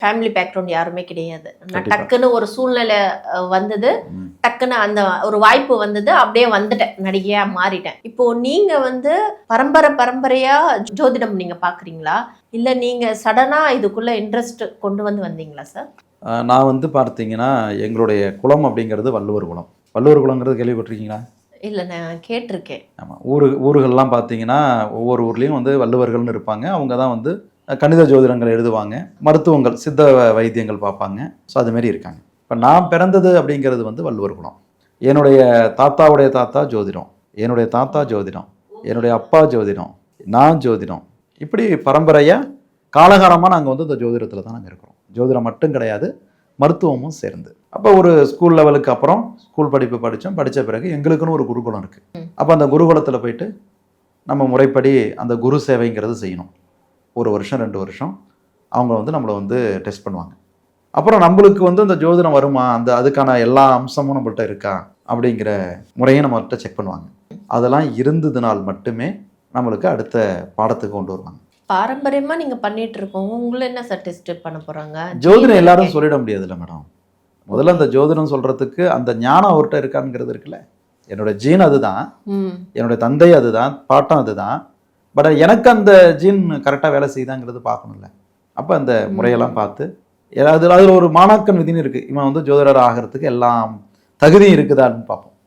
Family background யாருமே கிடையாது. நான் கண்டிப்பா. டக்குன்னு ஒரு சூழ்நிலை வந்தது. டக்குன்னு அந்த ஒரு வாய்ப்பு வந்தது. அப்படியே வந்துட்டேன். நடிகையா மாறிட்டேன். இப்போ நீங்க வந்து பரம்பரையா ஜோதிடம் நீங்க பாக்குறீங்களா? இல்ல நீங்க சடனா இதுக்குள்ள இன்ட்ரெஸ்ட் கொண்டு வந்தீங்களா சார்? நான் வந்து பார்த்தீங்கன்னா, எங்களுடைய குலம் அப்படிங்கிறது வள்ளுவர் குலம். வள்ளுவர் குலங்கிறது கேள்விப்பட்டிருக்கீங்களா? இல்ல நான் கேட்டிருக்கேன். ஆமா. ஊர்கள்லாம் பார்த்தீங்கன்னா, ஒவ்வொரு ஊர்லயும் வந்து வள்ளுவர்கள்னு இருப்பாங்க. அவங்க தான் வந்து கணித ஜோதிடங்கள் எழுதுவாங்க. மருத்துவங்கள், சித்த வைத்தியங்கள் பார்ப்பாங்க. ஸோ அதுமாரி இருக்காங்க. இப்ப நான் பிறந்தது அப்படிங்கிறது வந்து வள்ளுவர் குலம். என்னுடைய தாத்தாவுடைய தாத்தா ஜோதிடம். என்னுடைய தாத்தா ஜோதிடம். என்னுடைய அப்பா ஜோதிடம். நான் ஜோதிடம். இப்படி பரம்பரையா காலகாலமா நாங்க வந்து இந்த ஜோதிடத்துல தான் நாங்க இருக்கிறோம். ஜோதிடம் மட்டும் கிடையாது, மருத்துவமும் சேர்ந்து. அப்போ ஒரு ஸ்கூல் லெவலுக்கு அப்புறம் ஸ்கூல் படிப்பு படித்தோம். படித்த பிறகு எங்களுக்குன்னு ஒரு குருகுலம் இருக்குது. அப்போ அந்த குருகுலத்தில் போயிட்டு நம்ம முறைப்படி அந்த குரு சேவைங்கிறது செய்யணும். 1 வருஷம் 2 வருஷம் அவங்க வந்து நம்மளை வந்து டெஸ்ட் பண்ணுவாங்க. அப்புறம் நம்மளுக்கு வந்து இந்த ஜோதிடம் வருமா, அதுக்கான எல்லா அம்சமும் நம்மள்ட்ட இருக்கா அப்படிங்கிற முறையை நம்மகிட்ட செக் பண்ணுவாங்க. அதெல்லாம் இருந்ததுனால் மட்டுமே நம்மளுக்கு அடுத்த பாடத்துக்கு கொண்டு வருவாங்க. பாரம்பரியமா நீங்க பண்ணிட்டு இருக்கோம். உங்களை என்ன சார் டெஸ்ட் பண்ண போறாங்க? ஜோதிடம் எல்லாரும் சொல்லிட முடியாதுல்ல மேடம். முதல்ல அந்த ஜோதிடம் சொல்றதுக்கு அந்த ஞானம் அவர்கிட்ட இருக்காங்கிறது இருக்குல்ல. என்னோட ஜீன் அதுதான், என்னுடைய தந்தை அதுதான், பாட்டம் அதுதான். பட் எனக்கு அந்த ஜீன் கரெக்டாக வேலை செய்யுதாங்கிறது பார்க்கணும்ல. அப்போ அந்த முறையெல்லாம் பார்த்து அதில் ஒரு மாணாக்கன் விதின்னு இருக்குது. இவன் வந்து ஜோதிடர் ஆகிறதுக்கு எல்லாம் தகுதியும் இருக்குதான்னு பார்ப்போம்.